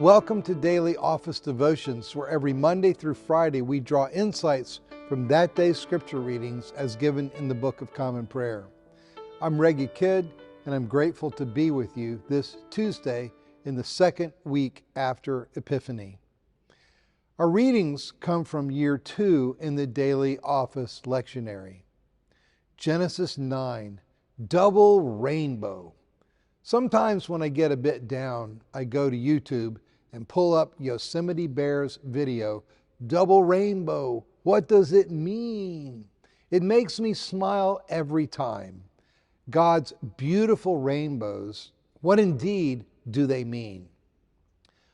Welcome to Daily Office Devotions, where every Monday through Friday we draw insights from that day's scripture readings as given in the Book of Common Prayer. I'm Reggie Kidd, and I'm grateful to be with you this Tuesday in the second week after Epiphany. Our readings come from year 2 in the Daily Office Lectionary. Genesis 9, Double Rainbow. Sometimes when I get a bit down, I go to YouTube and pull up Yosemite Bear's video, Double Rainbow, what does it mean? It makes me smile every time. God's beautiful rainbows, what indeed do they mean?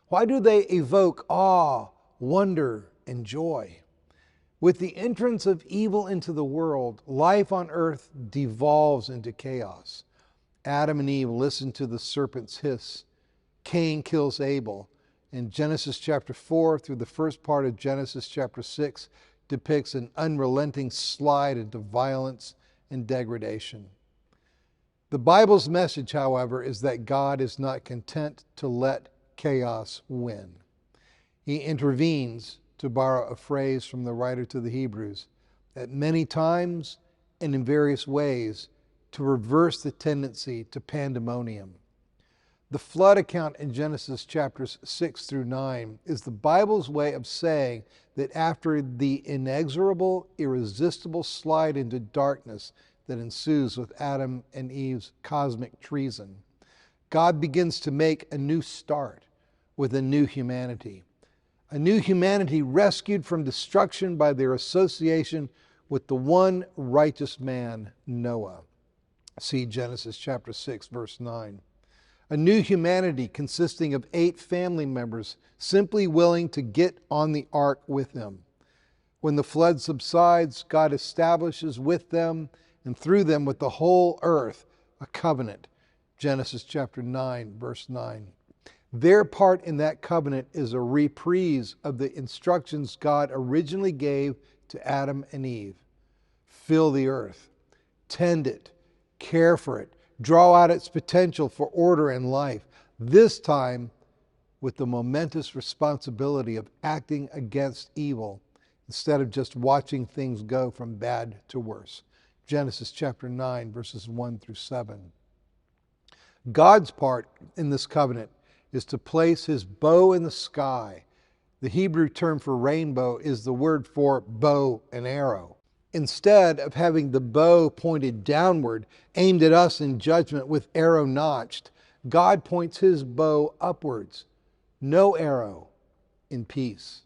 Why do they evoke awe, wonder, and joy? With the entrance of evil into the world, life on earth devolves into chaos. Adam and Eve listen to the serpent's hiss. Cain kills Abel. And Genesis chapter 4 through the first part of Genesis chapter 6 depicts an unrelenting slide into violence and degradation. The Bible's message, however, is that God is not content to let chaos win. He intervenes, to borrow a phrase from the writer to the Hebrews, at many times and in various ways to reverse the tendency to pandemonium. The flood account in Genesis chapters 6 through 9 is the Bible's way of saying that after the inexorable, irresistible slide into darkness that ensues with Adam and Eve's cosmic treason, God begins to make a new start with a new humanity. A new humanity rescued from destruction by their association with the one righteous man, Noah. See Genesis chapter 6, verse 9. A new humanity consisting of 8 family members simply willing to get on the ark with him. When the flood subsides, God establishes with them and through them with the whole earth a covenant. Genesis chapter 9, verse 9. Their part in that covenant is a reprise of the instructions God originally gave to Adam and Eve. Fill the earth, tend it, care for it, draw out its potential for order and life, this time with the momentous responsibility of acting against evil instead of just watching things go from bad to worse. Genesis chapter 9, verses 1 through 7. God's part in this covenant is to place his bow in the sky. The Hebrew term for rainbow is the word for bow and arrow. Instead of having the bow pointed downward, aimed at us in judgment with arrow notched, God points his bow upwards. No arrow, in peace.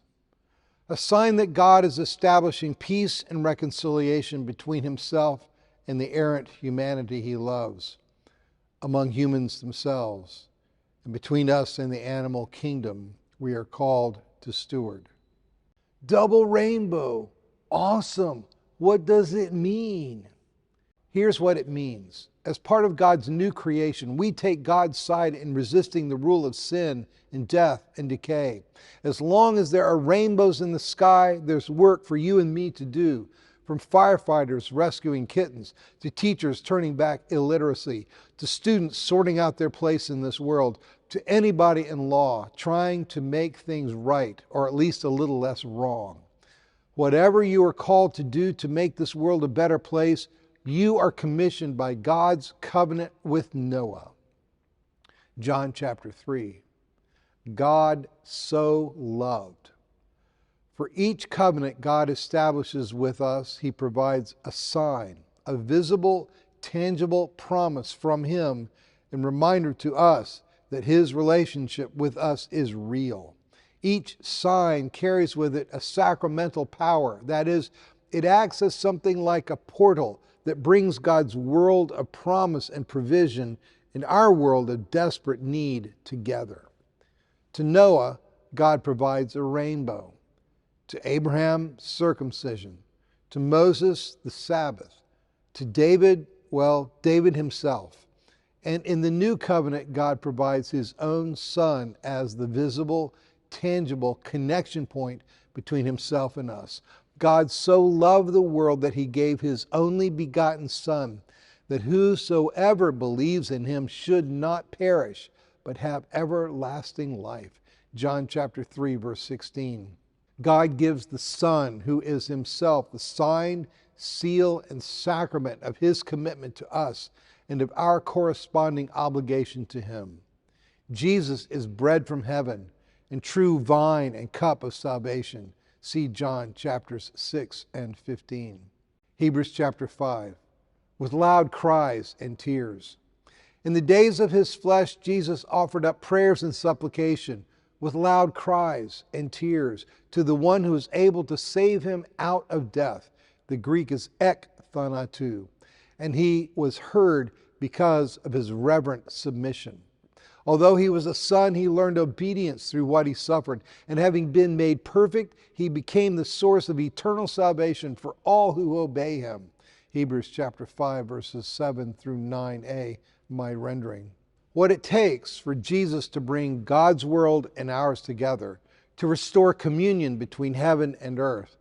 A sign that God is establishing peace and reconciliation between himself and the errant humanity he loves, among humans themselves, and between us and the animal kingdom we are called to steward. Double rainbow, awesome. What does it mean? Here's what it means. As part of God's new creation, we take God's side in resisting the rule of sin and death and decay. As long as there are rainbows in the sky, there's work for you and me to do. From firefighters rescuing kittens, to teachers turning back illiteracy, to students sorting out their place in this world, to anybody in law trying to make things right, or at least a little less wrong. Whatever you are called to do to make this world a better place, you are commissioned by God's covenant with Noah. John chapter 3. God so loved. For each covenant God establishes with us, he provides a sign, a visible, tangible promise from him, and reminder to us that his relationship with us is real. Each sign carries with it a sacramental power. That is, it acts as something like a portal that brings God's world of promise and provision and our world of desperate need together. To Noah, God provides a rainbow. To Abraham, circumcision. To Moses, the Sabbath. To David, David himself. And in the new covenant, God provides his own Son as the visible, tangible connection point between himself and us. God so loved the world that he gave his only begotten Son, that whosoever believes in him should not perish, but have everlasting life. John chapter 3, verse 16. God gives the Son, who is himself the sign, seal, and sacrament of his commitment to us and of our corresponding obligation to him. Jesus is bread from heaven and true vine and cup of salvation. See John chapters 6 and 15. Hebrews chapter 5. With loud cries and tears. In the days of his flesh, Jesus offered up prayers and supplication with loud cries and tears to the one who is able to save him out of death. The Greek is ek thanatou, and he was heard because of his reverent submission. Although he was a son, he learned obedience through what he suffered, and having been made perfect, he became the source of eternal salvation for all who obey him. Hebrews chapter 5, verses 7 through 9a, my rendering. What it takes for Jesus to bring God's world and ours together, to restore communion between heaven and earth,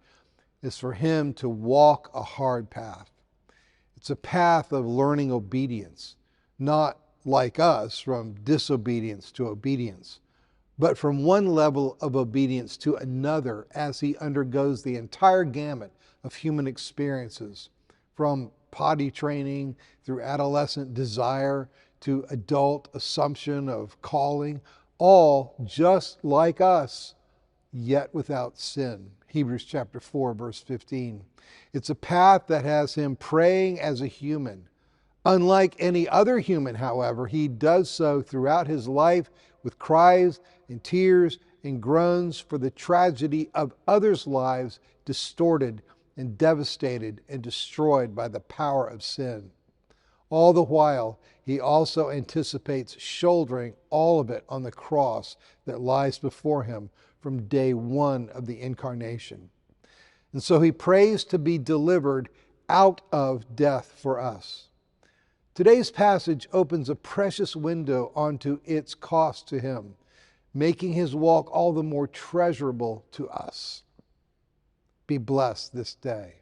is for him to walk a hard path. It's a path of learning obedience, not like us from disobedience to obedience, but from one level of obedience to another as he undergoes the entire gamut of human experiences, from potty training through adolescent desire to adult assumption of calling, all just like us, yet without sin. Hebrews chapter 4, verse 15. It's a path that has him praying as a human. Unlike any other human, however, he does so throughout his life with cries and tears and groans for the tragedy of others' lives distorted and devastated and destroyed by the power of sin. All the while, he also anticipates shouldering all of it on the cross that lies before him from day one of the incarnation. And so he prays to be delivered out of death for us. Today's passage opens a precious window onto its cost to him, making his walk all the more treasurable to us. Be blessed this day.